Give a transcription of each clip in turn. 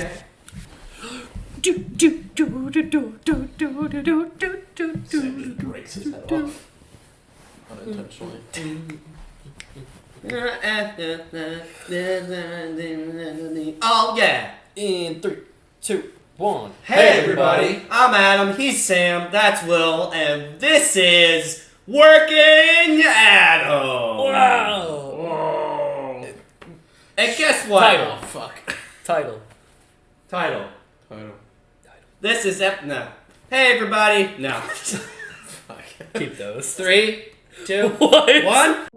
back. Sammy breaks his head off unintentionally. Oh yeah. In 3, 2, 1. Hey everybody, I'm Adam, he's Sam, that's Will, and this is Working Adam. Wow. Whoa. And guess what? Title. Fuck. Title. This is no. Hey everybody, no. Fuck. Keep those. 3, 2, What? 1.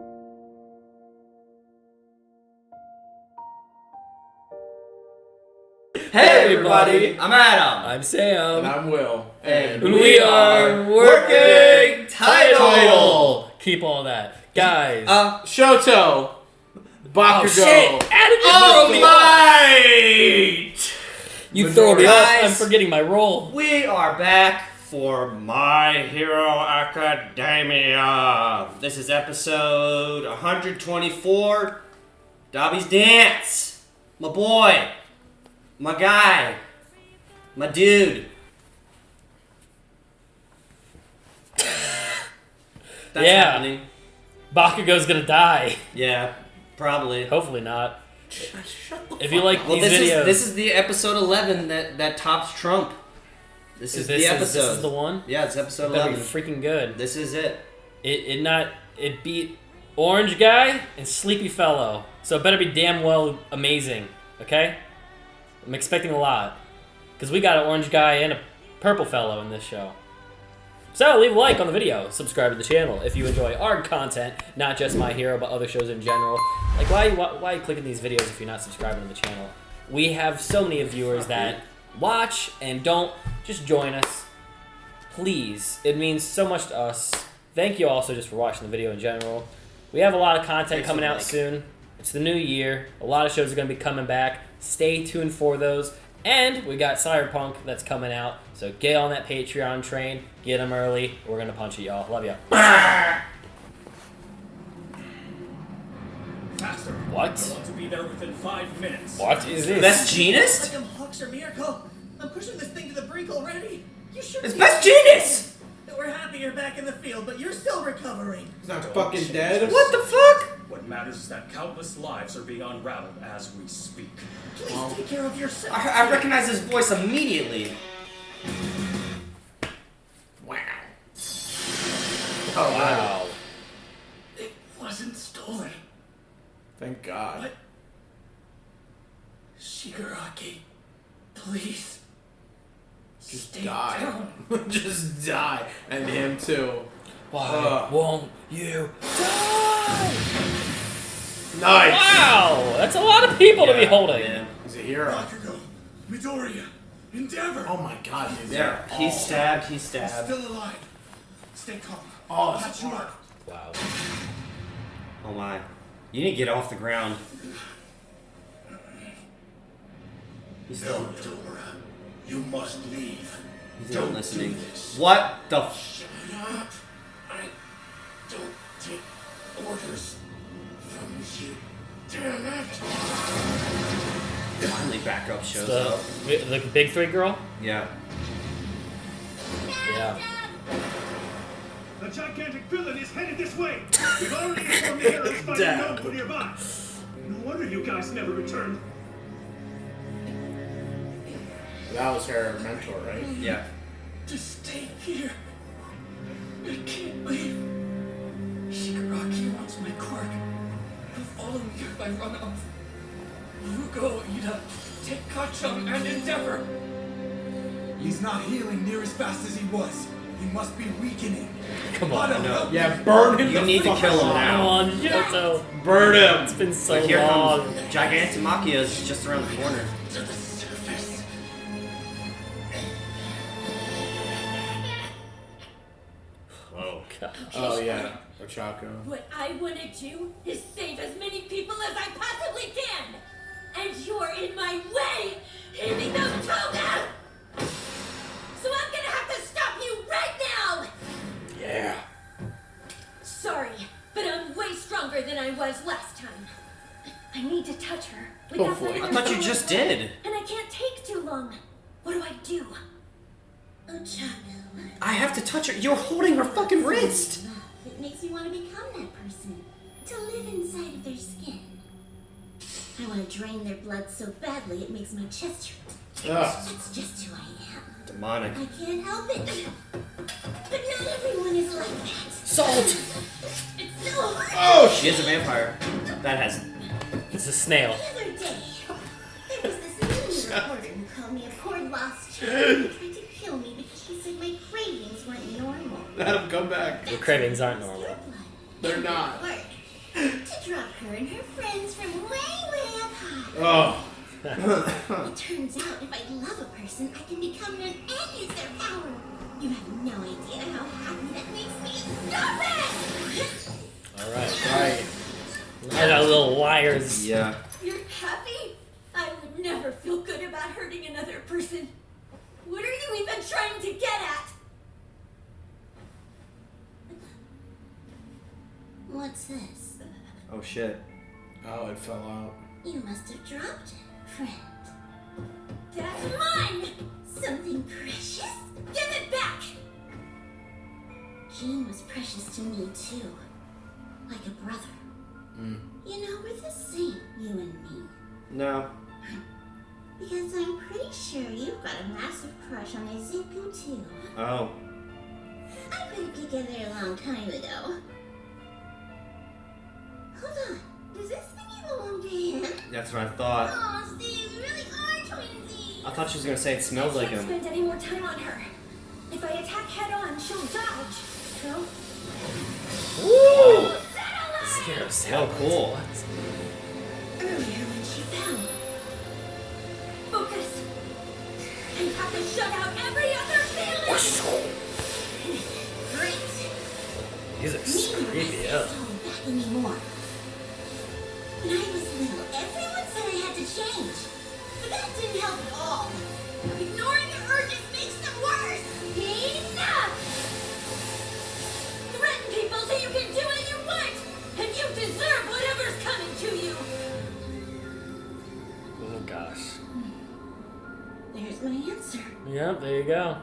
Hey everybody, I'm Adam. I'm Sam. And I'm Will. And we are Working Title. Keep all that. Guys. Shoto. Bakugo. Oh shit! Adam just Oh threw me off. my! You throw me off. Guys. I'm forgetting my role. We are back for My Hero Academia. This is episode 124. Dabi's Dance. My boy. My guy. My dude. That's Yeah. happening. Bakugo's gonna die. Yeah, probably. Hopefully not. Shut the If you like Well, these videos, this is the episode 11 that tops Trump. This is the episode. This is the one. Yeah, it's episode That'd 11. be freaking good. This is it. It beat Orange Guy and Sleepy Fellow, so it better be damn well amazing. Okay, I'm expecting a lot because we got an Orange Guy and a Purple Fellow in this show. So leave a like on the video, subscribe to the channel if you enjoy our content, not just My Hero, but other shows in general. Like, why are you clicking these videos if you're not subscribing to the channel? We have so many viewers that watch and don't. Just join us, please. It means so much to us. Thank you also just for watching the video in general. We have a lot of content coming out soon. It's the new year. A lot of shows are going to be coming back. Stay tuned for those. And we got Cyberpunk that's coming out. So get on that Patreon train. Get them early. We're going to punch it, y'all. Love ya. Faster. What? I want to be there within 5 minutes. What is this? Best Jeanist? Like I'm Hawks or Miracle. I'm pushing this thing to the brink already. You should. It's Best Jeanist! We're happy you're back in the field, but you're still recovering. He's not fucking dead. What the fuck? What matters is that countless lives are being unraveled as we speak. Please take care of yourself. I recognize his voice immediately. Wow. Oh, wow. It wasn't stolen. Thank God. What? Shigaraki, please. Just Stay die. down. Just die. And him too. Why won't you die? Nice. Wow. That's a lot of people to be holding. Yeah. He's a hero. Bakugo, Midoriya, Endeavor. Oh my God. He's Yeah, he's stabbed, he's stabbed. Still alive. Stay calm. Oh, Patch it's you hard. up. Wow. Oh my. You need to get off the ground. He's still, Dora, you must leave. he's not listening. do this. What the f- Shut up. I don't take orders from you. Damn it. Finally backup shows The up. big three girl? Yeah. Yeah. The gigantic villain is headed this way. We've already informed the heroes by the node nearby. No wonder you guys never returned. That was her mentor, right? Yeah. Just stay here. I can't leave. Shigaraki wants my quirk. He'll follow me if I run off. You go, Ida. Take Kachung and Endeavor. He's not healing near as fast as he was. He must be weakening. Come on. No. Yeah, burn him. You need to kill him Come now. on, Shoto. Burn him! It's been so But here long. comes Gigantomachia is just around the corner. To the surface. Whoa. God. Oh yeah, Ochako. What I want to do is save as many people as I possibly can! And you're in my way! Hitting those toga! So I'm gonna have to stop you right now! Yeah. Sorry, but I'm way stronger than I was last time. I need to touch her without Hopefully. letting I her thought you go just away. did. And I can't take long. What do I do? Ochako. I have to touch her. You're holding her fucking wrist. It makes me want to become that person. To live inside of their skin. I want to drain their blood so badly it makes my chest hurt. Ugh. That's just who I am. Demonic. I can't help it. But not everyone is like that. Salt. It's so hard. Oh, She is a vampire. That has. It's a snail. The other day, there was this news reporter who called me a poor lost child. He tried to kill me because he said my cravings weren't normal. let him come back. Your cravings aren't normal. They're not. Work. To drop her and her friends from way up high. Oh. It turns out if I love a person, I can become them and use their power. You have no idea how happy that makes me. Stop it! Alright. Right. And our little liars. Yeah. You're happy? I would never feel good about hurting another person. What are you even trying to get at? What's this? Oh shit. Oh, it fell out. You must have dropped it, friend. That's mine! Something precious? Give it back! Jean was precious to me too. Like a brother. You know, we're the same, you and me. No. Because I'm pretty sure you've got a massive crush on Izuku too. Oh. I put it together a long time ago. Hold on. Does this thingy belong to him? That's what I thought. Aw, Steve, we really are twinsies. I thought she was gonna say it smells like I can't him. spend any more time on her. If I attack head on, she'll dodge. So, Woo! settle it! Zero. Oh, cool. Earlier when she fell. Focus. You have to shut out every other feeling. Great. These are creepy, yeah. Back anymore. When I was little, everyone said I had to change. But that didn't help at all. Ignoring the urges makes them worse. Enough! Threaten people so you can do what you want. And you deserve whatever's coming to you. Oh gosh. There's my answer. Yep, there you go.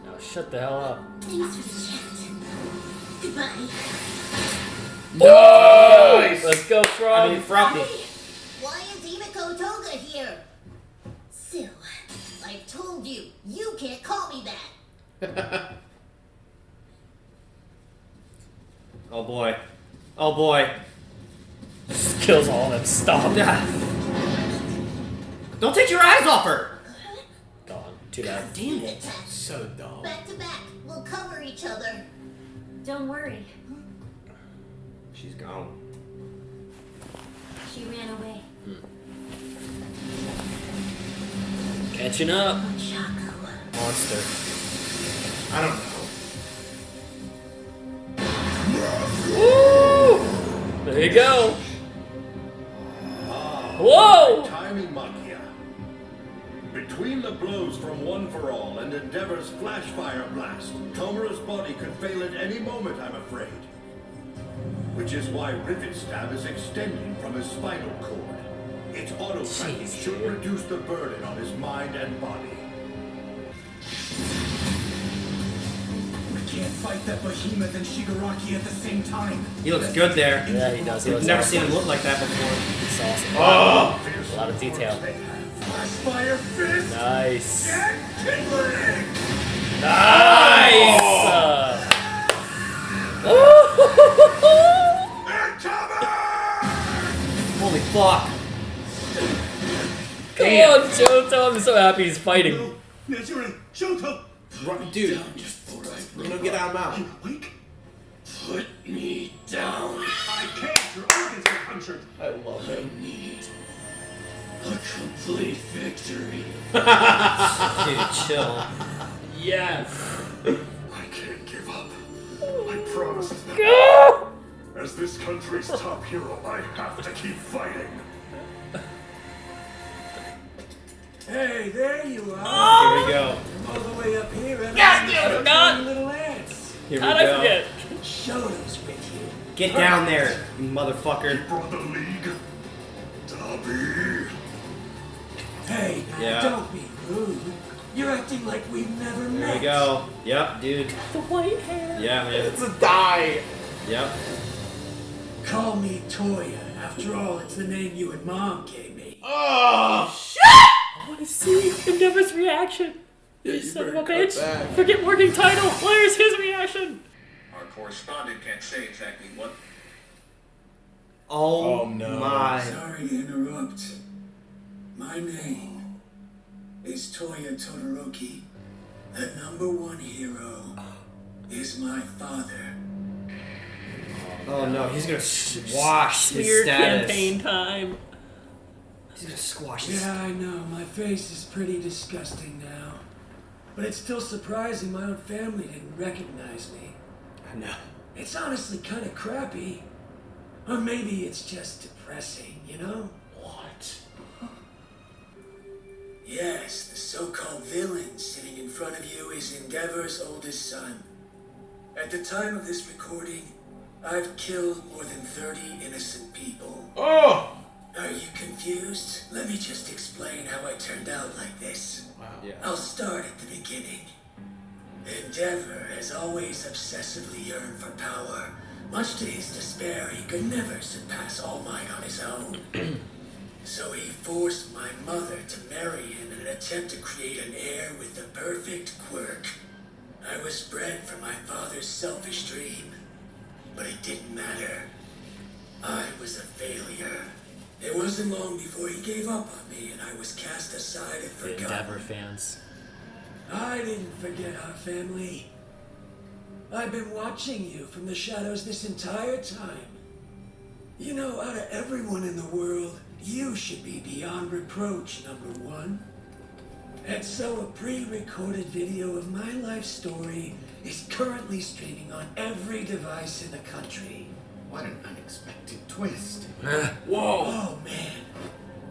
Now shut the hell up. Thanks for the chat. Goodbye. Nice! Let's go, Frog. Froggy. Why is Himiko Toga here? Sue, I've told you, you can't call me that. Oh boy. Oh boy. Just kills all of them. Stop. Don't take your eyes off her. Gone. Too bad. Damn it. So dumb. Back to back, we'll cover each other. Don't worry, She's gone. she ran away. Catching up. Ochako. Monster. I don't know. Woo! There you go. Whoa! Timing Makia. Between the blows from One for All and Endeavor's flash fire blast, Tomura's body could fail at any moment, I'm afraid. Which is why Rivet Stab is extending from his spinal cord. Its autopilot Jeez, should dude. reduce the burden on his mind and body. We can't fight that behemoth and Shigaraki at the same time. He looks good there. Yeah, he does. He I've looks never awesome. seen him look like that before. He's awesome. Oh! A lot of detail. Flash fire fist Nice. and kindling! Nice! Holy fuck. Come on, Johto. I'm so happy he's fighting. Nejire, Shoto! Run, dude, Before I you don't get out of mouth. Awake? put me down. I can't. Your organs were punctured. I love him. Need a complete victory. Dude, chill. Yes. I can't give up. I promised them. Go! As this country's top hero, I have to keep fighting. Hey, there you are. Here we go. All the way up here. I forgot. Little ants. Here we How'd I go. forget? Shoto's with you. Get down there, you motherfucker. Brought the league. Dabi. Hey, Yeah. don't be rude. You're acting like we've never met. There we go. Yep, dude. The white hair. Yeah, man. It's a die. Yep. Call me Toya. After all, it's the name you and Mom gave me. Oh, I want to see Endeavor's reaction. You you son of better a cut bitch. back. Forget working title. Where's his reaction? Our correspondent can't say exactly what. Oh, Oh, no. my. Sorry to interrupt. My name is Toya Todoroki. The #1 hero is my father. Oh no, he's gonna squash his Smear status. campaign time. He's gonna squash his Yeah, I know. My face is pretty disgusting now. But it's still surprising my own family didn't recognize me. I know. It's honestly kind of crappy. Or maybe it's just depressing, you know? what? Yes, the so-called villain sitting in front of you is Endeavor's oldest son. At the time of this recording, I've killed more than 30 innocent people. Oh! Are you confused? Let me just explain how I turned out like this. Wow. Yeah. I'll start at the beginning. Endeavor has always obsessively yearned for power. Much to his despair, he could never surpass All Might on his own. So he forced my mother to marry him in an attempt to create an heir with the perfect quirk. I was bred for my father's selfish dream, but it didn't matter. I was a failure. It wasn't long before he gave up on me and I was cast aside and The forgotten. Endeavor fans. I didn't forget our family. I've been watching you from the shadows this entire time. You know, out of everyone in the world, you should be beyond reproach, #1. And so a pre-recorded video of my life story is currently streaming on every device in the country. What an unexpected twist. Whoa! Oh man,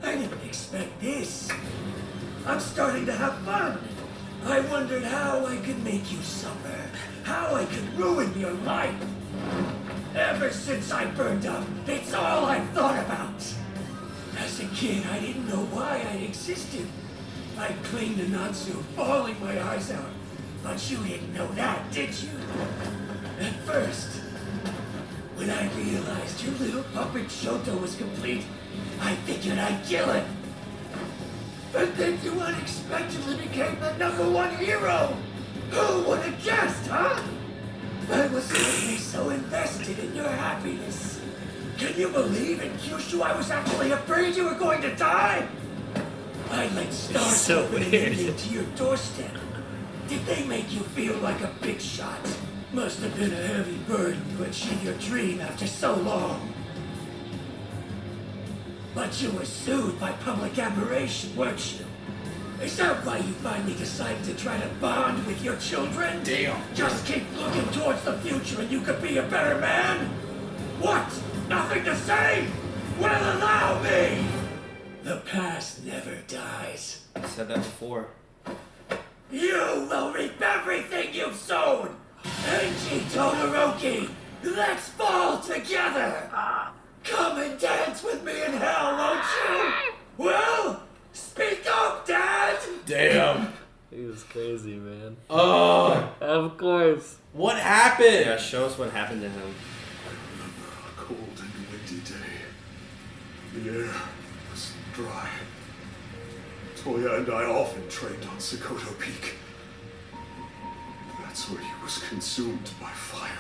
I didn't expect this. I'm starting to have fun. I wondered how I could make you suffer, how I could ruin your life. Ever since I burned up, it's all I've thought about. As a kid, I didn't know why I existed. I clinged to Natsu, bawling my eyes out. But you didn't know that, did you? At first, when I realized your little puppet Shoto was complete, I figured I'd kill it. But then you unexpectedly became the #1 hero! Who would have guessed, huh? I was suddenly so invested in your happiness. Can you believe in Kyushu I was actually afraid you were going to die? I let stars So open and weird. lead to your doorstep. Did they make you feel like a big shot? Must have been a heavy burden to achieve your dream after so long. But you were soothed by public admiration, weren't you? Is that why you finally decided to try to bond with your children? Damn. Just keep looking towards the future and you could be a better man? What? Nothing to say? Well, allow me! The past never dies. I said that before. You will reap everything you've sown! Enji Todoroki, let's fall together! Come and dance with me in hell, won't you? Well, speak up, Dad! Damn. He was crazy, man. Oh, Of course. what happened? Yeah, show us what happened to him. A cold and windy day. The air was dry. Toya and I often trained on Sokoto Peak. That's where he was consumed by fire.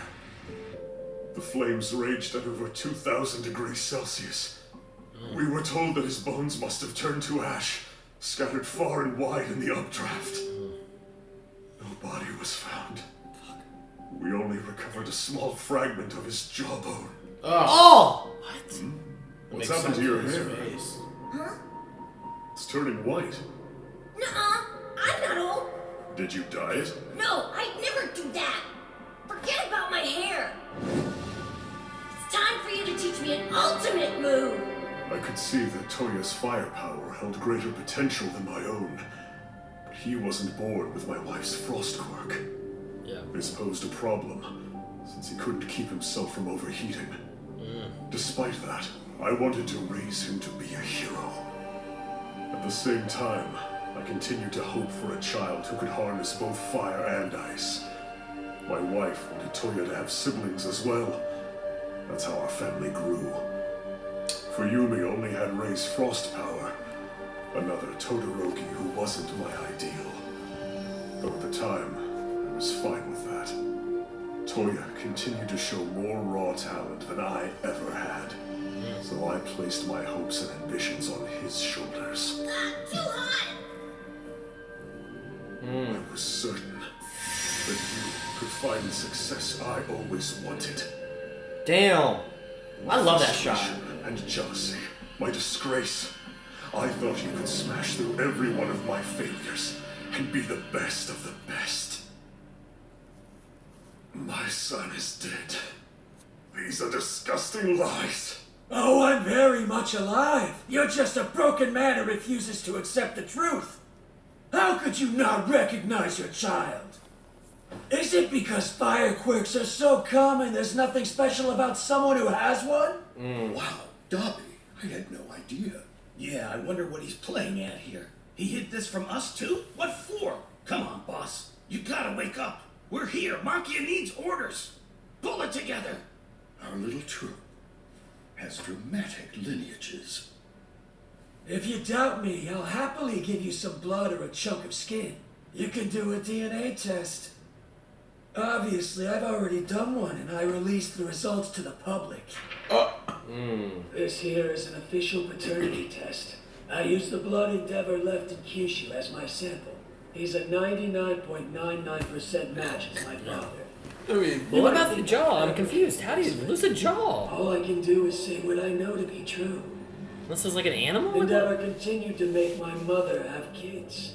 The flames raged at over 2,000 degrees Celsius. We were told that his bones must have turned to ash, scattered far and wide in the updraft. No body was found. We only recovered a small fragment of his jawbone. Oh! What's Makes happened to your sense hair? with his face. Huh? It's turning white. Nuh-uh. I'm not old. Did you dye it? No, I'd never do that. Forget about my hair. It's time for you to teach me an ultimate move. I could see that Toya's firepower held greater potential than my own. But he wasn't born with my wife's frost quirk. Yeah. This posed a problem, since he couldn't keep himself from overheating. Despite that, I wanted to raise him to be a hero. At the same time, I continued to hope for a child who could harness both fire and ice. My wife wanted Toya to have siblings as well. That's how our family grew. Fuyumi only had Rei's frost power. Another Todoroki who wasn't my ideal. Though at the time, I was fine with that. Toya continued to show more raw talent than I ever had. So I placed my hopes and ambitions on his shoulders. Too hot! I was certain that you could find the success I always wanted. Damn. I love that shot. Frustration and jealousy, my disgrace. I thought you could smash through every one of my failures and be the best of the best. My son is dead. These are disgusting lies. Oh, I'm very much alive. You're just a broken man who refuses to accept the truth. How could you not recognize your child? Is it because fire quirks are so common there's nothing special about someone who has one? Wow, Dabi, I had no idea. Yeah, I wonder what he's playing at here. He hid this from us too? What for? Come on, boss. You gotta wake up. We're here. Makia needs orders. Pull it together. Our little troop has dramatic lineages. If you doubt me, I'll happily give you some blood or a chunk of skin. You can do a DNA test. Obviously, I've already done one, and I released the results to the public. This here is an official paternity test. I used the blood Endeavor left in Kyushu as my sample. He's a 99.99% match as my father. I mean, Well, what about the jaw? I'm confused. How do you lose a jaw? All I can do is say what I know to be true. This is like an animal? Endeavor continued to make my mother have kids.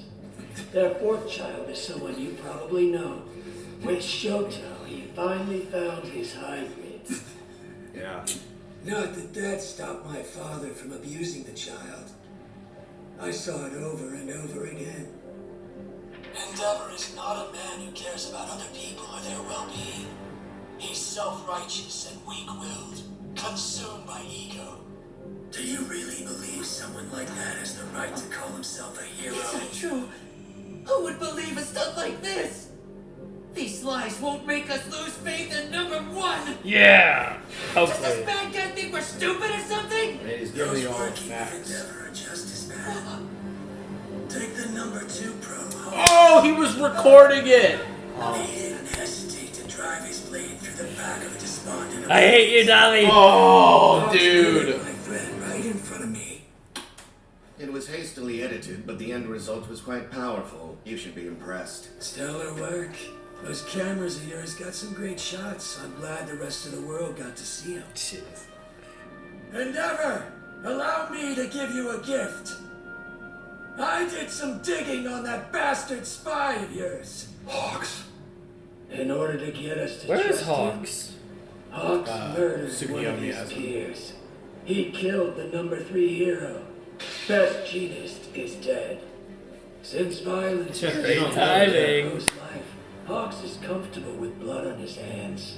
Their fourth child is someone you probably know. With Shoto, he finally found his hybrid. Yeah. Not that stopped my father from abusing the child. I saw it over and over again. Endeavor is not a man who cares about other people or their well-being. He's self-righteous and weak-willed, consumed by ego. Do you really believe someone like that has the right to call himself a hero? It's not true. Who would believe a stuff like this? These lies won't make us lose faith in number one. Yeah! Does this Hopefully. bad guy think we're stupid or something? it is really all facts. Endeavor are just as bad. Take the number 2 pro home. Oh, he was recording it! He didn't hesitate to drive his blade through the back of a despondent. I hate you, Dabi! Oh, dude. My friend, right in front of me. It was hastily edited, but the end result was quite powerful. You should be impressed. Stellar work. Those cameras of yours got some great shots. I'm glad the rest of the world got to see them. Endeavor, allow me to give you a gift. I did some digging on that bastard spy of yours. Hawks. In order to get us to Where is trust him, Hawks? Hawks murdered one of Tsukiyomi his has him. peers. He killed the number 3 hero. Best genist is dead. Since violence is Great no timing. hero's life, Hawks is comfortable with blood on his hands.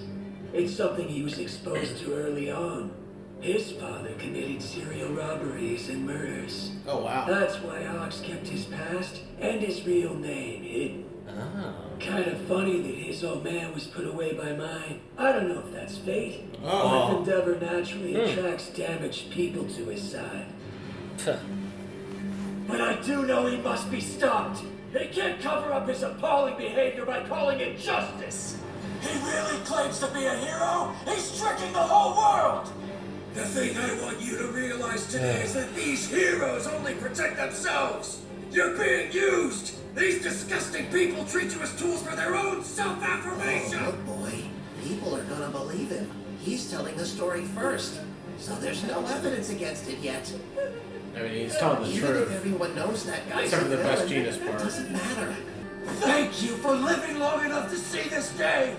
It's something he was exposed to early on. His father committed serial robberies and murders. Oh, wow. That's why Hawks kept his past and his real name hidden. Oh. Kind of funny that his old man was put away by mine. I don't know if that's fate. Oh. Or if Endeavor naturally attracts damaged people to his side. But I do know he must be stopped. He can't cover up his appalling behavior by calling it justice. He really claims to be a hero? He's tricking the whole world! The thing I want you to realize today is that these heroes only protect themselves. You're being used. These disgusting people treat you as tools for their own self-affirmation. Oh boy, people are gonna believe him. He's telling the story first, so there's no evidence against it yet. I mean, he's telling the Even if truth. everyone knows that guy's Except for the a best villain, genius it part. doesn't matter. Thank you for living long enough to see this day.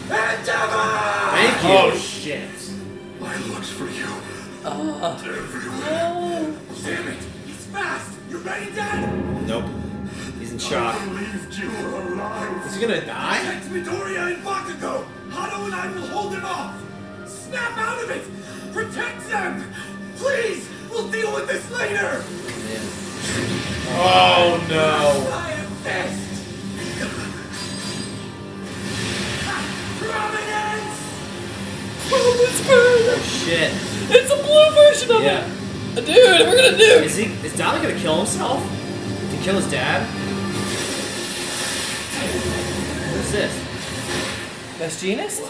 Endeavor! Thank you. Oh, shit. I looked for you. Damn it! He's fast! You ready, Dad? Nope. He's in shock. I believed you were alive. Is he gonna die? Protect Midoriya and Bakugo! Hado and I will hold him off! Snap out of it! Protect them! Please! We'll deal with this later! Oh no! Iron Fist! Providence! Oh shit. It's a blue version of Yeah. it! Dude, we're gonna do! Is Dabi gonna kill himself? To kill his dad? What is this? Best Genist?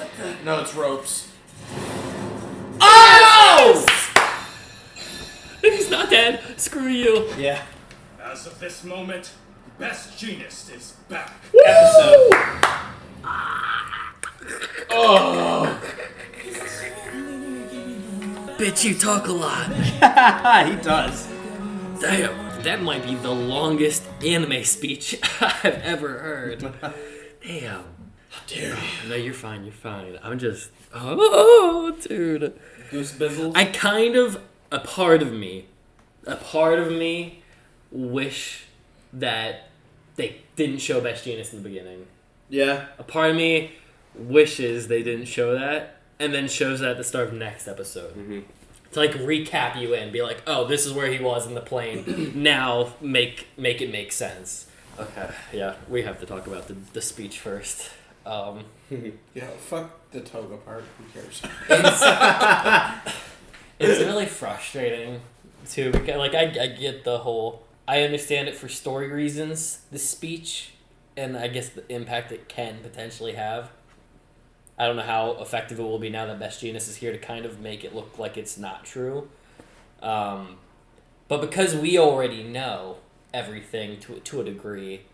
No, it's ropes. Oh! He's not dead. Screw you. Yeah. As of this moment, Best Genist is back. Episode. Oh! Bitch, you talk a lot. He does. Damn, that might be the longest anime speech I've ever heard. Damn. How dare you? No, you're fine, you're fine. I'm just... Oh, dude. Goose bizzles. I kind of... A part of me wish that they didn't show Best Genist in the beginning. Yeah. A part of me wishes they didn't show that, and then shows that at the start of next episode. Mm-hmm. To like recap you in, be like, oh, this is where he was in the plane. Now make it make sense. Okay, yeah, we have to talk about the speech first. Yeah, fuck the toga part. Who cares? It's really frustrating too, because like I get the whole, I understand it for story reasons, this speech, and I guess the impact it can potentially have. I don't know how effective it will be now that Best Genist is here to kind of make it look like it's not true. But because we already know everything to a degree,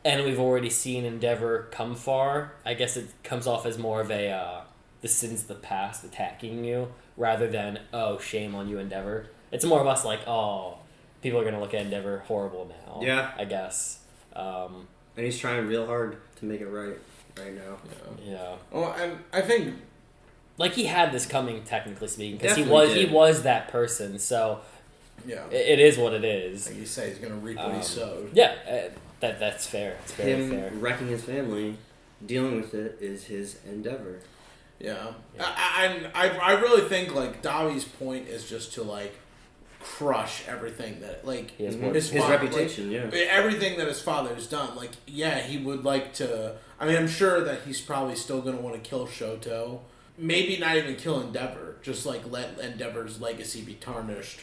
and we've already seen Endeavor come far, I guess it comes off as more of a the sins of the past attacking you, rather than, oh, shame on you, Endeavor. It's more of us like, oh, people are going to look at Endeavor horrible now. Yeah. I guess. And he's trying real hard to make it right now. Yeah. Well, and I think... Like, he had this coming, technically speaking, because he Definitely did. was that person, so Yeah. it is what it is. Like you say, he's going to reap what he sowed. Yeah, that's fair. It's very Him fair. wrecking his family, dealing with it, is his endeavor. Yeah. I really think, like, Dabi's point is just to, like, crush everything that, like, His reputation, like, everything that his father's done. Like, yeah, he would like to... I mean, I'm sure that he's probably still going to want to kill Shoto. Maybe not even kill Endeavor. Just, like, let Endeavor's legacy be tarnished.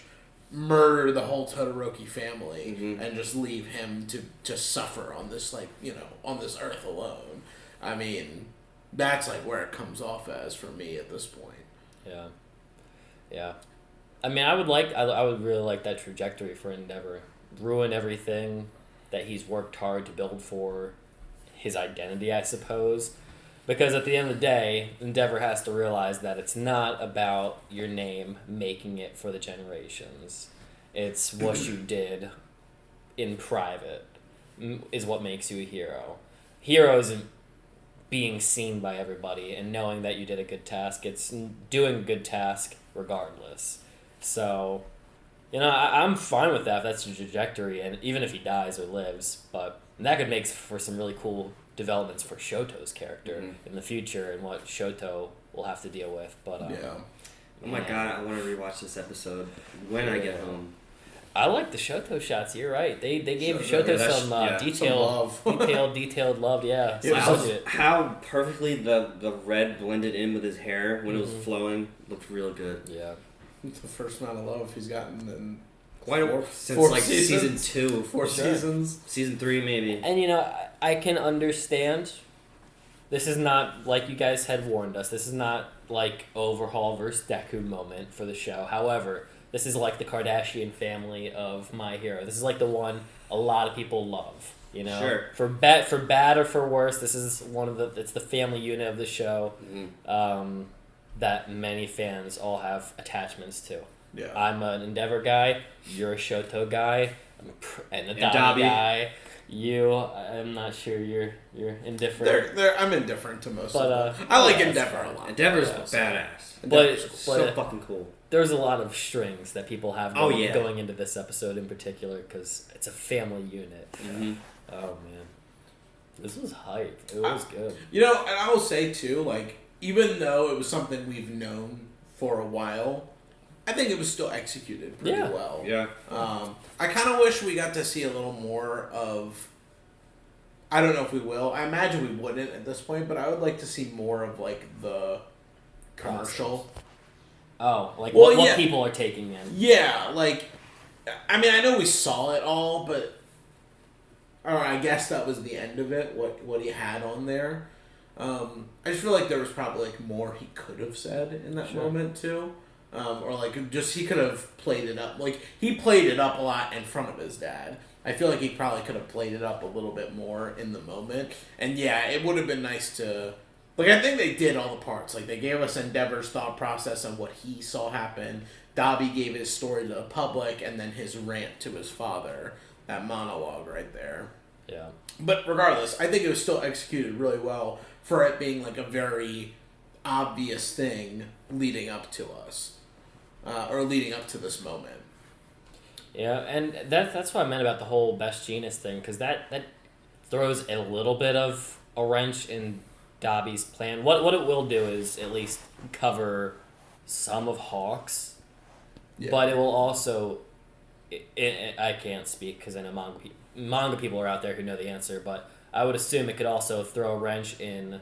Murder the whole Todoroki family. And just leave him to suffer on this, like, you know, on this earth alone. I mean... That's like where it comes off as for me at this point. Yeah. I mean, I would really like that trajectory for Endeavor. Ruin everything that he's worked hard to build for his identity, I suppose. Because at the end of the day, Endeavor has to realize that it's not about your name making it for the generations. It's what you did in private is what makes you a hero. Heroes being seen by everybody and knowing that you did a good task. It's doing a good task regardless. So, you know, I'm fine with that if that's the trajectory, and even if he dies or lives, but that could make for some really cool developments for Shoto's character in the future and what Shoto will have to deal with. But oh my god, I want to rewatch this episode when I get home. I like the Shoto shots. You're right. They gave Shoto some detailed love. Yeah. How perfectly the red blended in with his hair when it was flowing looked real good. Yeah. It's the first amount of love he's gotten in since like seasons. season 2. 4 seasons. Season 3 maybe. And you know, I can understand. This is not like you guys had warned us. This is not like Overhaul versus Deku moment for the show. However, this is like the Kardashian family of My Hero. This is like the one a lot of people love. You know, Sure. For bad or for worse, this is it's the family unit of the show that many fans all have attachments to. Yeah. I'm an Endeavor guy. You're a Shoto guy. And a Dabi guy. I'm not sure you're indifferent. I'm indifferent to most of them. I like Endeavor a lot. Endeavor's badass. But so fucking cool. There's a lot of strings that people have going into this episode in particular because it's a family unit. Oh man, this was hype. It was good. You know, and I will say too, like, even though it was something we've known for a while, I think it was still executed pretty well. Yeah. I kind of wish we got to see a little more of. I don't know if we will. I imagine we wouldn't at this point, but I would like to see more of like the commercial. Oh, like Well, what yeah. people are taking in. Yeah, like, I mean, I know we saw it all, but I guess that was the end of it. What he had on there. I just feel like there was probably like more he could have said in that moment too, or like just he could have played it up. Like he played it up a lot in front of his dad. I feel like he probably could have played it up a little bit more in the moment. And yeah, it would have been nice to. Like, I think they did all the parts. Like, they gave us Endeavor's thought process on what he saw happen. Dabi gave his story to the public, and then his rant to his father. That monologue right there. Yeah. But regardless, I think it was still executed really well for it being, like, a very obvious thing leading up to us. Or leading up to this moment. Yeah, and that's what I meant about the whole best genus thing, because that throws a little bit of a wrench in Dabi's plan. What it will do is at least cover some of Hawks, but it will also. I can't speak because I know manga people are out there who know the answer, but I would assume it could also throw a wrench in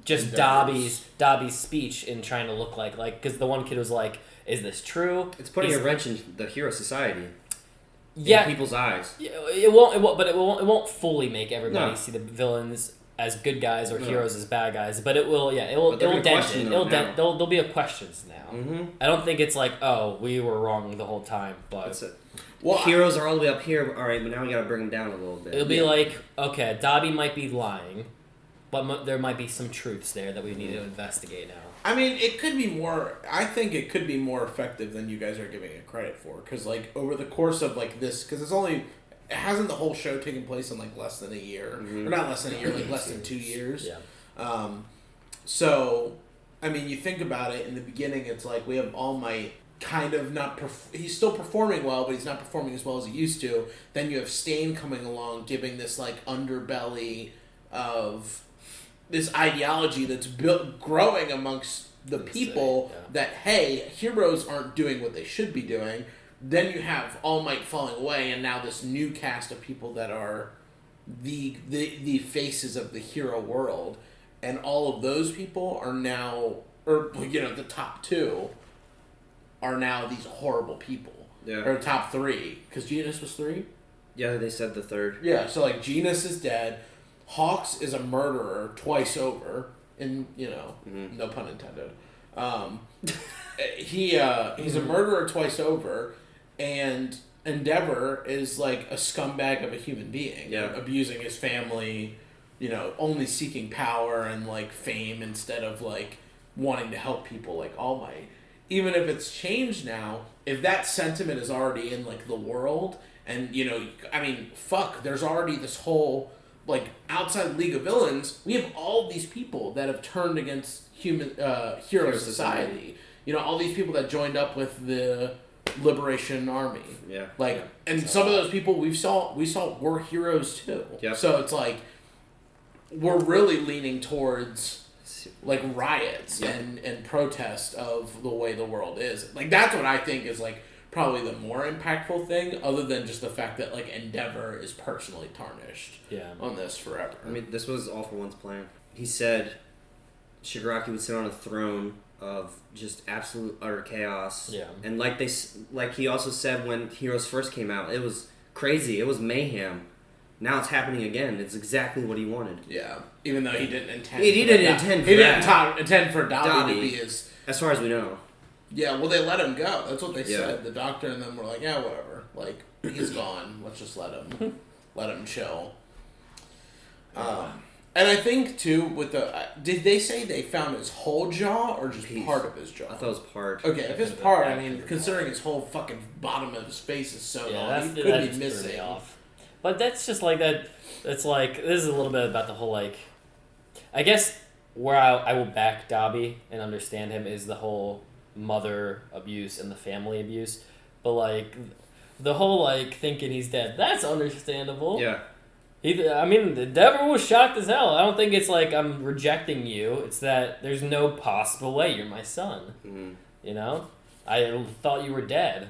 just Dabi's speech in trying to look like because the one kid was like, "Is this true?" It's putting a wrench in the hero society. Yeah, in people's eyes. It won't fully make everybody see the villains as good guys or heroes as bad guys, but it will. Yeah, it'll dent it. There'll be a questions now. Mm-hmm. I don't think it's like, oh, we were wrong the whole time, but that's it. Well, heroes are all the way up here. All right, but now we gotta bring them down a little bit. It'll be like, okay, Dabi might be lying, but there might be some truths there that we need to investigate now. I mean, it could be more. I think it could be more effective than you guys are giving it credit for. Because like over the course of like this, because it hasn't the whole show taken place in like less than a year, or not less than a year, like less than 2 years. Yeah. So, I mean, you think about it. In the beginning, it's like we have All Might kind of not. He's still performing well, but he's not performing as well as he used to. Then you have Stain coming along, giving this like underbelly of this ideology that's growing amongst the people that, hey, heroes aren't doing what they should be doing. Then you have All Might falling away, and now this new cast of people that are the faces of the hero world, and all of those people are now, or the top two are now these horrible people. Yeah. Or top three, because Genus was 3. Yeah, they said the third. Yeah, so like Genus is dead. Hawks is a murderer twice over, and no pun intended. He's a murderer twice over, and Endeavor is like a scumbag of a human being, abusing his family, only seeking power and like fame instead of like wanting to help people like All Might. Even if it's changed now, if that sentiment is already in like the world, and there's already this whole. Like, outside League of Villains, we have all these people that have turned against hero society. All these people that joined up with the Liberation Army. Yeah. Some of those people we saw were heroes too. Yep. So it's like, we're really leaning towards, like, riots and protest of the way the world is. Like, that's what I think is, like, probably the more impactful thing, other than just the fact that like Endeavor is personally tarnished on this forever. I mean, this was All for One's plan. He said Shigaraki would sit on a throne of just absolute utter chaos. Yeah. And like he also said when Heroes first came out, it was crazy. It was mayhem. Now it's happening again. It's exactly what he wanted. Yeah. Even though he didn't intend. He didn't intend for Dabi to be his. As far as we know. Yeah, well, they let him go. That's what they said. The doctor and them were like, yeah, whatever. Like, he's gone. Let's just let him chill. And I think, too, with did they say they found his whole jaw or just part of his jaw? I thought it was part. Okay, if it's part, I mean, considering his whole fucking bottom of his face is sewn off, he could be missing. Off. But that's just like that. It's like, this is a little bit about the whole, like, I guess where I will back Dabi and understand him is the whole mother abuse and the family abuse, but like the whole like thinking he's dead, that's understandable. Yeah. The devil was shocked as hell. I don't think it's like I'm rejecting you. It's that there's no possible way you're my son. You know, I thought you were dead.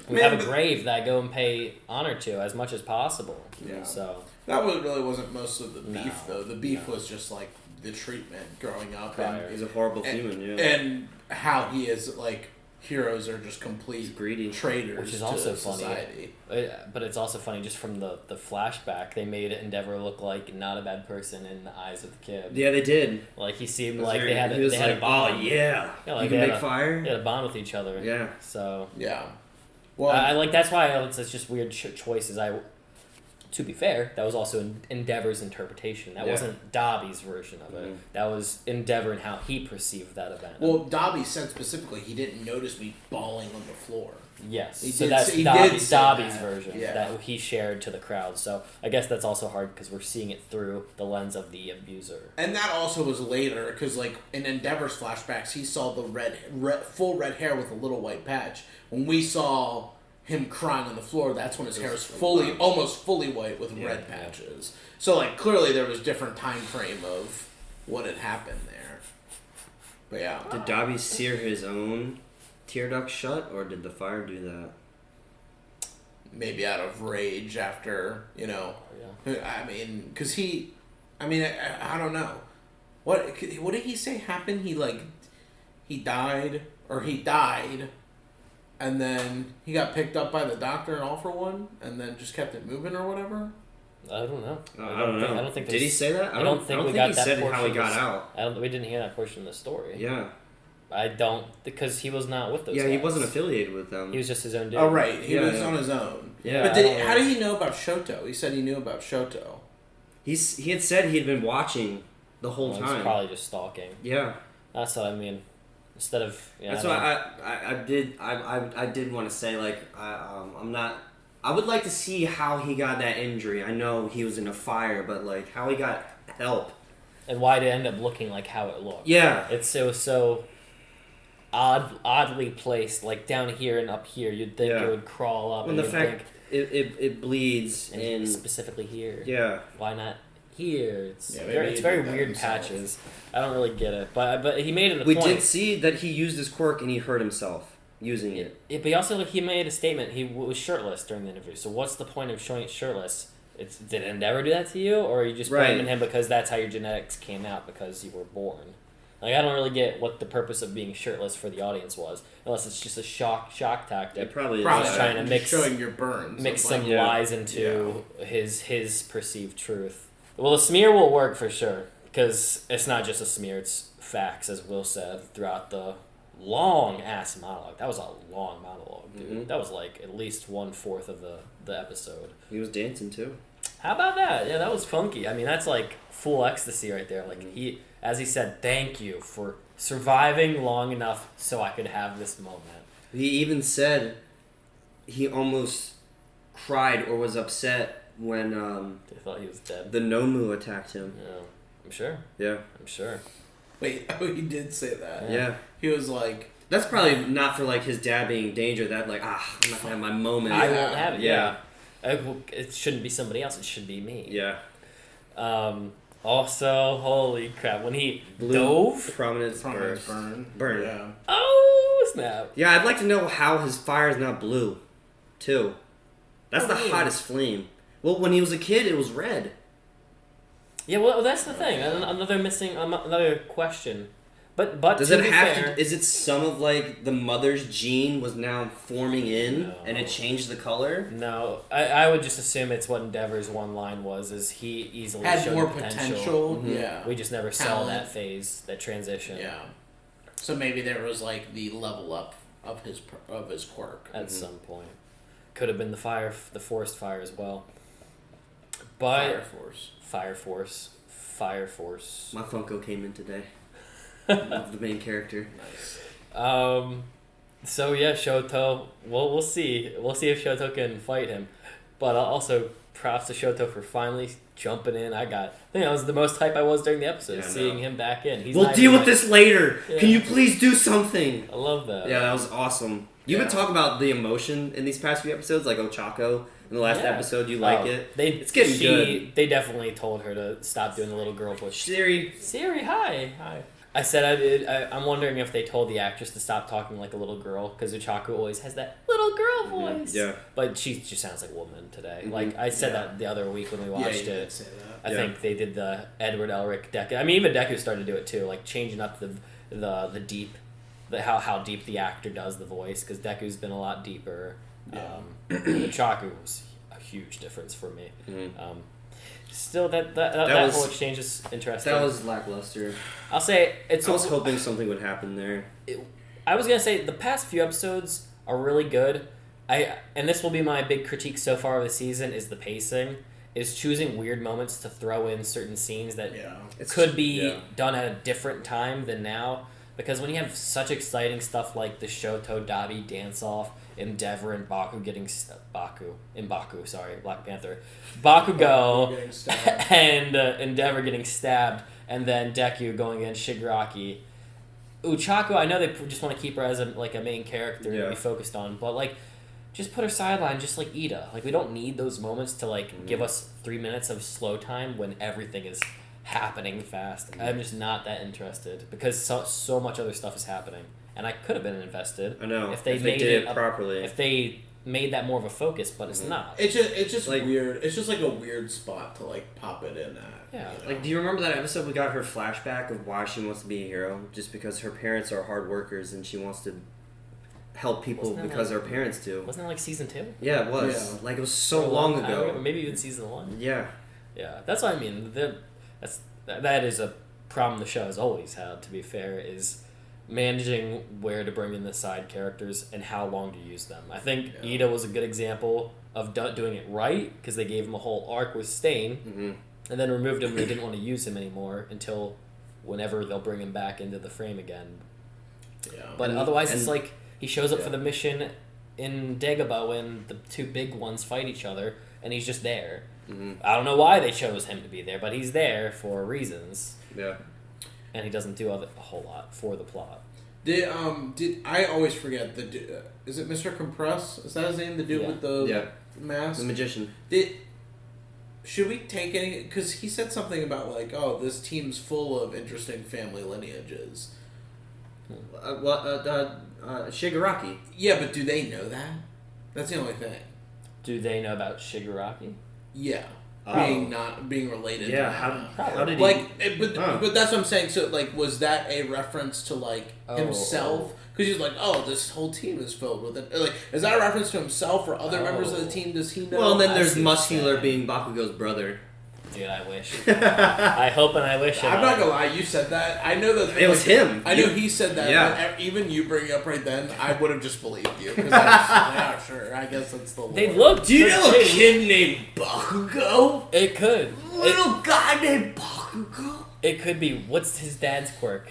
We have a grave that I go and pay honor to as much as possible. Yeah. So that really wasn't most of the beef, though. The beef was just like the treatment growing up. And, he's a horrible human, yeah. And how he is like heroes are just complete greedy traitors, which is also to funny. society. But it's also funny just from the flashback. They made Endeavor look like not a bad person in the eyes of the kid. Yeah, they did. Like he seemed like they had a bond. Oh yeah, like you can make fire. They had a bond with each other. Yeah. So yeah. Well, I like that's why it's just weird choices. To be fair, that was also Endeavor's interpretation. That wasn't Dabi's version of it. That was Endeavor and how he perceived that event. Well, Dabi said specifically he didn't notice me bawling on the floor. Yes, he so did, that's he Dabi's that. version Yeah. that he shared to the crowd. So I guess that's also hard because we're seeing it through the lens of the abuser. And that also was later because, like in Endeavor's flashbacks, he saw the full red hair with a little white patch. When we saw him crying on the floor, that's when his hair is almost fully white with red patches. So like clearly there was different time frame of what had happened there. But yeah. Did Dabi sear his own tear duct shut, or did the fire do that? Maybe out of rage after, I mean, because I don't know. What did he say happened? He died, and then he got picked up by the doctor and all for one, and then just kept it moving or whatever. I don't know. I don't know. I don't think. Did he say that? I don't think we got he that said portion how he got out. We didn't hear that portion of the story. Yeah. I don't, because he was not with those guys. He wasn't affiliated with them. He was just his own dude. Oh, right. He was on his own. Yeah. But how did he know about Shoto? He said he knew about Shoto. He had said he had been watching the whole time. He's probably just stalking. Yeah. That's what I mean. Instead of... That's why I did want to say, like, I'm not... I would like to see how he got that injury. I know he was in a fire, but, like, how he got help. And why it ended up looking like how it looked. Yeah. It was so oddly placed, like down here and up here. You'd think it would crawl up. Well, the fact it bleeds and specifically here. Yeah. Why not here? It's it's very weird patches. I don't really get it, but he made it a point. We did see that he used his quirk and he hurt himself using it. But he also he made a statement. He was shirtless during the interview. So what's the point of showing it shirtless? Did Endeavor do that to you, or are you just blaming him because that's how your genetics came out because you were born? Like, I don't really get what the purpose of being shirtless for the audience was, unless it's just a shock tactic. It probably is trying to mix showing your burns, mix some lies into his perceived truth. Well, the smear will work for sure because it's not just a smear; it's facts, as Will said throughout the long ass monologue. That was a long monologue, dude. Mm-hmm. That was like at least 1/4 of the episode. He was dancing too. How about that? Yeah, that was funky. I mean, that's like full ecstasy right there. Like as he said, thank you for surviving long enough so I could have this moment. He even said he almost cried or was upset when they thought he was dead. The Nomu attacked him. Yeah, I'm sure. Yeah, I'm sure. Wait, he did say that. Yeah. He was like... That's probably not for like his dad being in danger. That like, I'm not gonna have my moment. I won't have it. Yeah. It shouldn't be somebody else. It should be me. Yeah. Also, holy crap, when he dove... Prominence burn. Yeah. Oh, snap. Yeah, I'd like to know how his fire is not blue, too. That's the hottest flame. Well, when he was a kid, it was red. Yeah, well, that's the thing. Another question. But does it have to? Is it some of like the mother's gene was now forming in, and it changed the color? No, I would just assume it's what Endeavor's one line was. Is he easily had showed more potential? Mm-hmm. Yeah, we just never saw that phase, that transition. Yeah, so maybe there was like the level up of his quirk at some point. Could have been the forest fire as well. But Fire Force. My Funko came in today. Of the main character. Nice. So yeah, Shoto. Well, we'll see. We'll see if Shoto can fight him. But also, props to Shoto for finally jumping in. I think that was the most hype I was during the episode, seeing him back in. We'll deal with this later. Yeah. Can you please do something? I love that. Yeah, that was awesome. You've been talking about the emotion in these past few episodes, like Ochako. In the last episode, you like it. It's getting good. They definitely told her to stop doing the little girl push. Siri, hi. I said I'm wondering if they told the actress to stop talking like a little girl, because Uchaku always has that little girl voice. Yeah. But she just sounds like a woman today. Like I said that the other week when we watched you it. did say that. I think they did the Edward Elric Deku. I mean, even Deku started to do it too, like changing up the deep, how deep the actor does the voice, because Deku's been a lot deeper. Uchaku was a huge difference for me. Still, that whole exchange is interesting. That was lackluster. I'll say it's. I was hoping something would happen there. I was gonna say the past few episodes are really good. And this will be my big critique so far of the season is the pacing. Is choosing weird moments to throw in certain scenes that could be done at a different time than now. Because when you have such exciting stuff like the Shoto Dabi dance-off, Endeavor and Baku getting... Black Panther. Bakugo and Endeavor getting stabbed, and then Deku going in Shigaraki. Uchaku, I know they just want to keep her as a main character to be focused on, but just put her sideline just like Ida. We don't need those moments to give us 3 minutes of slow time when everything is happening fast. I'm just not that interested because so much other stuff is happening, and I could have been invested. I know if they did it properly. If they made that more of a focus, but it's not. It's just weird. It's just a weird spot to pop it in at. Yeah. You know? Do you remember that episode we got her flashback of why she wants to be a hero? Just because her parents are hard workers and she wants to help people because her parents do. Wasn't that season 2? Yeah, it was. Yeah. It was so long ago. Or maybe even season 1. Yeah. Yeah, that's what I mean. That is a problem the show has always had, to be fair, is managing where to bring in the side characters and how long to use them. I think Ida was a good example of doing it right, because they gave him a whole arc with Stain, and then removed him and they didn't want to use him anymore until whenever they'll bring him back into the frame again. Yeah. But otherwise it's he shows up for the mission in Dagobah when the two big ones fight each other, and he's just there. I don't know why they chose him to be there, but he's there for reasons. Yeah. And he doesn't do a whole lot for the plot. Did I always forget is it Mr. Compress? Is that his name? The dude with the mask? The magician. Should we take any... Because he said something about, this team's full of interesting family lineages. Shigaraki. Yeah, but do they know that? That's the only thing. Do they know about Shigaraki? Yeah. Being related. Yeah, how did he... But that's what I'm saying. So, was that a reference to, himself? Because he's this whole team is filled with it. Is that a reference to himself or other members of the team? Does he know? Well, and then there's Muscular being Bakugo's brother. Dude, I wish. I hope and I wish. I'm not gonna lie, you said that. I know that it was him. I know he said that. Yeah. But even you bring it up right then, I would have just believed you. Because yeah, sure. I guess that's the. They look. Do you know a kid named Bakugo? It could. Little guy named Bakugo. It could be. What's his dad's quirk?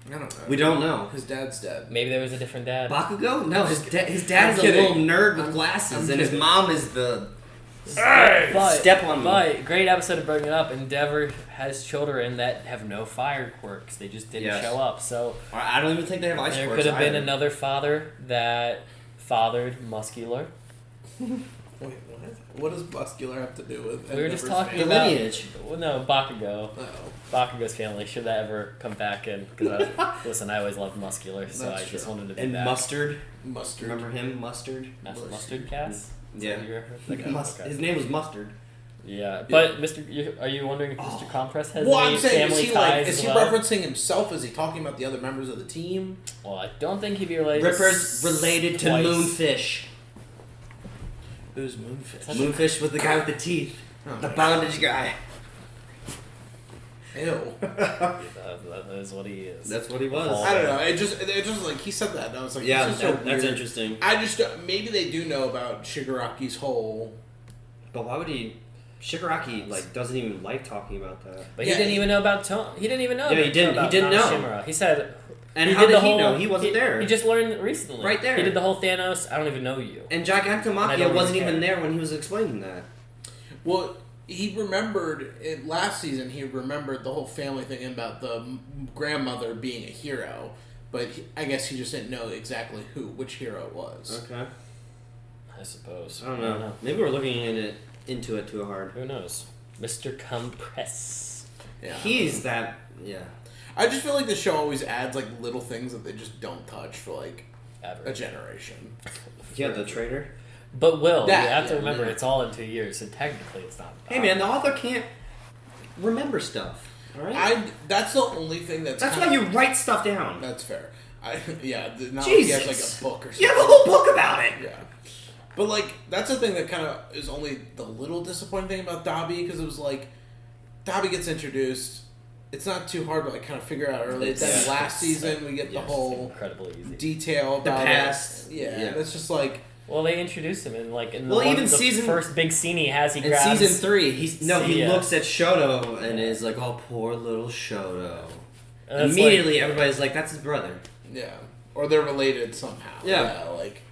I don't know. We don't know. His dad's dead. Maybe there was a different dad. Bakugo? No, his dad is a little nerd with glasses, and his mom is the. Step on me. But great episode of bringing it up. Endeavor has children that have no fire quirks. They just didn't show up. So I don't even think they have ice quirks. There could have been another father that fathered Muscular. Wait, what? What does Muscular have to do with? We were just talking about lineage. Well, no, Bakugo. Bakugo's family. Should that ever come back in? Because listen, I always loved Muscular, so I just wanted to be back. Mustard. Remember him? Mustard. Mustard Cats. Yeah. His name was Mustard. Yeah, but are you wondering if Mr. Compress has well, any I'm saying, family ties? Is he referencing himself? Is he talking about the other members of the team? Well, I don't think he'd be related. Ripper's related to Moonfish. Who's Moonfish? Moonfish was the guy with the teeth. The bondage guy. Ew. That is what he is. That's what he was. I don't know. It just he said that, and I was like, yeah, this is so that's weird. interesting. I just maybe they do know about Shigaraki's whole. But why would he? Shigaraki doesn't even like talking about that. But he didn't even know about He didn't even know. Yeah, he didn't. He didn't know. Shimura. He said. And how did he know? He wasn't there. He just learned recently. Right there. He did the whole Thanos. I don't even know you. And Gigantomachia wasn't even there when he was explaining that. Well, he remembered last season. He remembered the whole family thing about the grandmother being a hero, but I guess he just didn't know exactly which hero it was. Okay. I suppose. I don't know. Maybe we're looking into it too hard. Who knows? Mr. Compress. Yeah. He's that. Yeah. I just feel like the show always adds like little things that they just don't touch for like a generation. Yeah, the traitor. But you have to remember it's all in 2 years, so technically it's not. Hey man, the author can't remember stuff. All right. That's the only thing that's why you write stuff down. That's fair. Not Jesus. like he has like a book or something. You have a whole book about it. Yeah. But like that's the thing that kind of is only the little disappointing thing about Dabi, because it was like Dabi gets introduced. It's not too hard to like kind of figure out early. Then last season we get the whole detail about the past. Yeah, it's just like. Well, they introduced him in season first big scene he has. He in grabs season 3. He looks at Shoto and is like, "Oh, poor little Shoto." Immediately, everybody's like, "That's his brother." Yeah, or they're related somehow. Yeah, like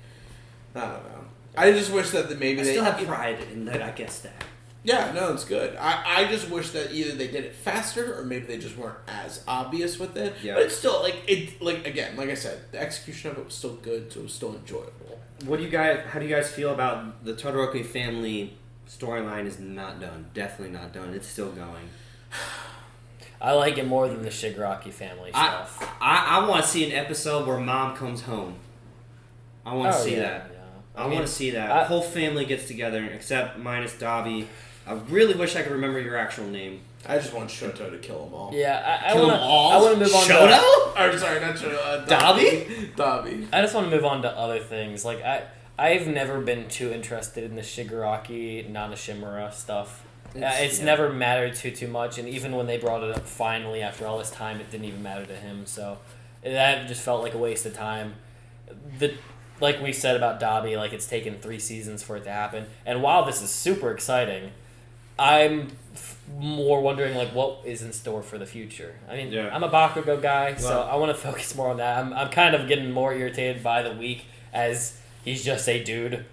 I don't know. I just wish that maybe I they still have pride in that. I guess that. Yeah, no, it's good. I just wish that either they did it faster or maybe they just weren't as obvious with it. Yeah. But it's still again, like I said, the execution of it was still good, so it was still enjoyable. How do you guys feel about the Todoroki family storyline is not done? Definitely not done. It's still going. I like it more than the Shigaraki family stuff. I want to see an episode where mom comes home. I want to see that. Yeah. I want to see that. Whole family gets together, except minus Dabi. I really wish I could remember your actual name. I just want Shoto to kill them all. Yeah, I want to move on. Shoto? I'm sorry, not Shoto. Dabi. I just want to move on to other things. Like I've never been too interested in the Shigaraki Nanashimura stuff. It's never mattered too much, and even when they brought it up finally after all this time, it didn't even matter to him. So that just felt like a waste of time. Like we said about Dabi, like it's taken 3 seasons for it to happen. And while this is super exciting, I'm more wondering like what is in store for the future. I mean, I'm a Bakugo guy, so I want to focus more on that. I'm kind of getting more irritated by the week as he's just a dude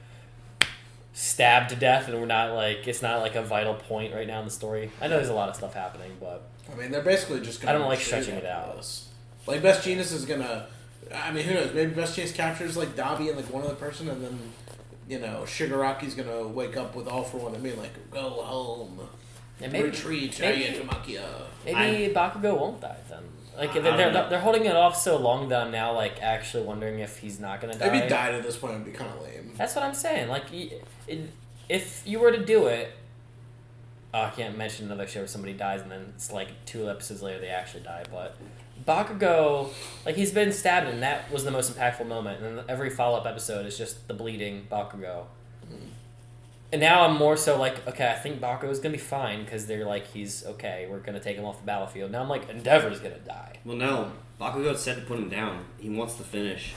stabbed to death, and it's not like a vital point right now in the story. I know there's a lot of stuff happening, but I mean they're basically just gonna. I don't like stretching it out. Like Best Genius is gonna. I mean, who knows? Maybe Best Chance captures like Dabi and like one other person, and then Shigaraki's gonna wake up with All for One and be like, "Go home, retreat, Ayatamakia." Maybe Bakugo won't die then. Like they're holding it off so long that I'm now like actually wondering if he's not gonna die. If he died at this point, it'd be kind of lame. That's what I'm saying. Like, if you were to do it, I can't mention another show where somebody dies and then it's like 2 episodes later they actually die, but. Bakugo, like he's been stabbed and that was the most impactful moment, and then every follow-up episode is just the bleeding Bakugo. And now I'm more so like, okay, I think Bakugo's gonna be fine because they're like, he's okay, we're gonna take him off the battlefield. Now I'm like, Endeavor's gonna die. Well, no, Bakugo said to put him down. He wants to finish.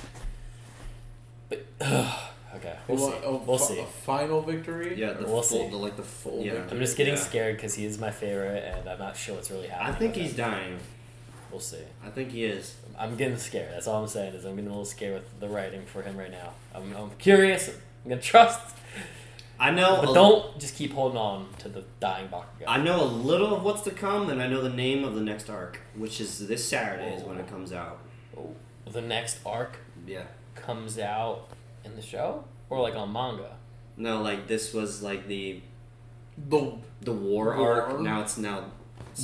But okay, we'll see. A final victory? Yeah, we'll see. The full victory. I'm just getting scared because he is my favorite, and I'm not sure what's really happening. I think he's dying. We'll see. I think he is. I'm getting scared. That's all I'm saying is I'm getting a little scared with the writing for him right now. I'm curious. I'm gonna trust. I know, but don't just keep holding on to the dying Bakugo. I know a little of what's to come, and I know the name of the next arc, which is this Saturday is when it comes out. Oh, the next arc? Yeah. Comes out in the show or like on manga? No, like this was like the war arc. Now it's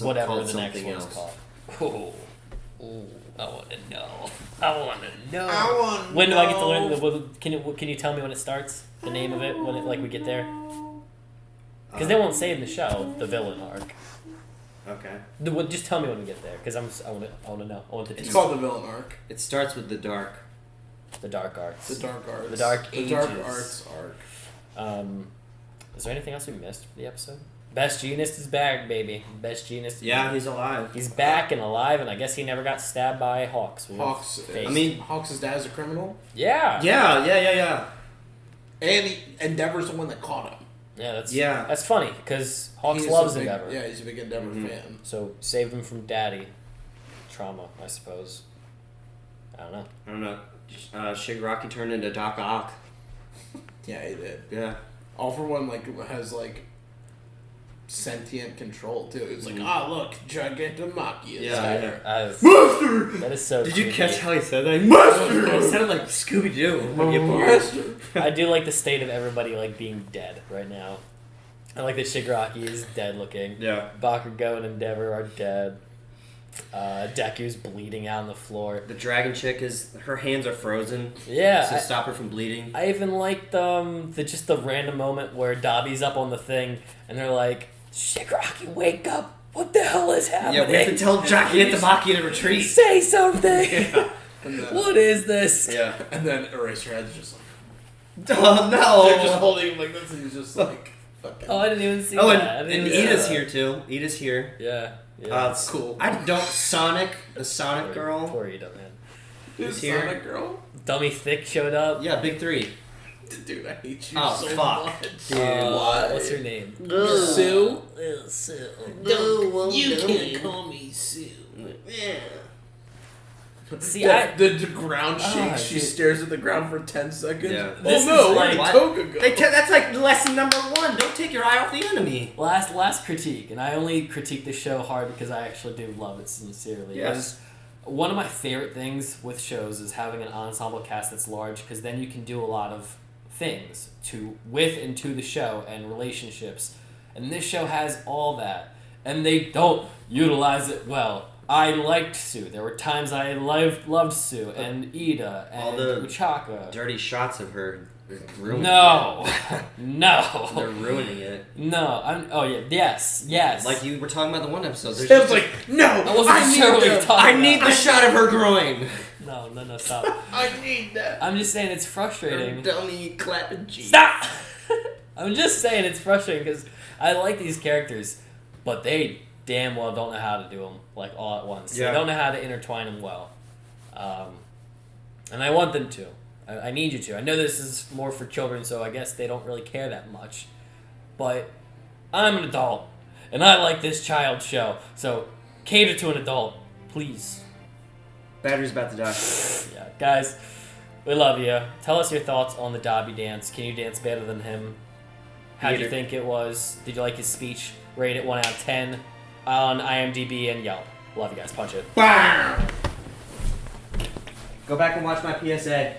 whatever the next one's called. Oh, I want to know. When do I get to learn? Can you tell me when it starts? The name of it when we get there? Because they won't say in the show the villain arc. Okay. Just tell me when we get there, because I want to know. I want the It's called the villain arc. It starts with the dark. The dark arts. The dark arts. The dark ages. The dark arts arc. Is there anything else we missed for the episode? Best Genius is back, baby. Best Genius. Yeah, he's alive. He's back and alive, and I guess he never got stabbed by Hawks. Hawks' dad is a criminal? Yeah. Yeah. And Endeavor's the one that caught him. Yeah, that's funny, because Hawks loves Endeavor. Yeah, he's a big Endeavor fan. So, saved him from daddy trauma, I suppose. I don't know. Shigaraki turned into Doc Ock. Yeah, he did. Yeah. All for One has sentient control too. It's like, look, Gigantomachia. Yeah. Master! That is so Did creepy. you catch how he said that? Master! It sounded like Scooby-Doo. Master! I do like the state of everybody being dead right now. I like that Shigaraki is dead looking. Yeah. Bakugo and Endeavor are dead. Deku's bleeding out on the floor. The dragon chick her hands are frozen. Yeah, to stop her from bleeding. I even liked the random moment where Dabi's up on the thing and they're like, Shigaraki, wake up! What the hell is happening? Yeah, we have to tell Jackie Tamaki to retreat. Say something! Yeah. What is this? Yeah. And then Eraserhead's just like, oh no! They're just holding him like this and he's just like, fucking. Oh, I didn't even see that. that. And Ida's here too. Ida's here. Yeah. Yeah. It's cool. I don't Sonic, the Sonic girl. Poor Ida, man. The Sonic girl? Dummy Thick showed up. Yeah, Big 3. Dude, I hate you so fuck. much. Dude, what's her name? Sue? Sue. You can't call me Sue. Yeah. See, the ground shakes. She dude. stares at the ground for 10 seconds. Yeah. This Oh no, is where did like- Toga go? That's like lesson number 1. Don't take your eye off the enemy. Last critique, and I only critique the show hard because I actually do love it sincerely. Yes. Is one of my favorite things with shows is having an ensemble cast that's large, because then you can do a lot of things with and to the show and relationships. And this show has all that. And they don't utilize it well. I liked Sue. There were times I loved Sue and Ida and All the Uchaka. Dirty shots of her. No. No. They're ruining it. No. Yes. Like you were talking about the one episode. It was like, no, I wasn't sure what you were talking I about. need the shot of her groin. No, stop. I need that. I'm just saying it's frustrating. Dummy clapping cheeks. Stop! I'm just saying it's frustrating because I like these characters, but they damn well don't know how to do them like all at once. Yeah. They don't know how to intertwine them well. And I want them to. I need you to. I know this is more for children, so I guess they don't really care that much. But I'm an adult, and I like this child show, so cater to an adult, please. Battery's about to die. Yeah, guys, we love you. Tell us your thoughts on the Dabi dance. Can you dance better than him? How do you think it was? Did you like his speech? Rate it 1 out of 10 on IMDb and Yelp. Love you guys. Punch it. Bam! Go back and watch my PSA.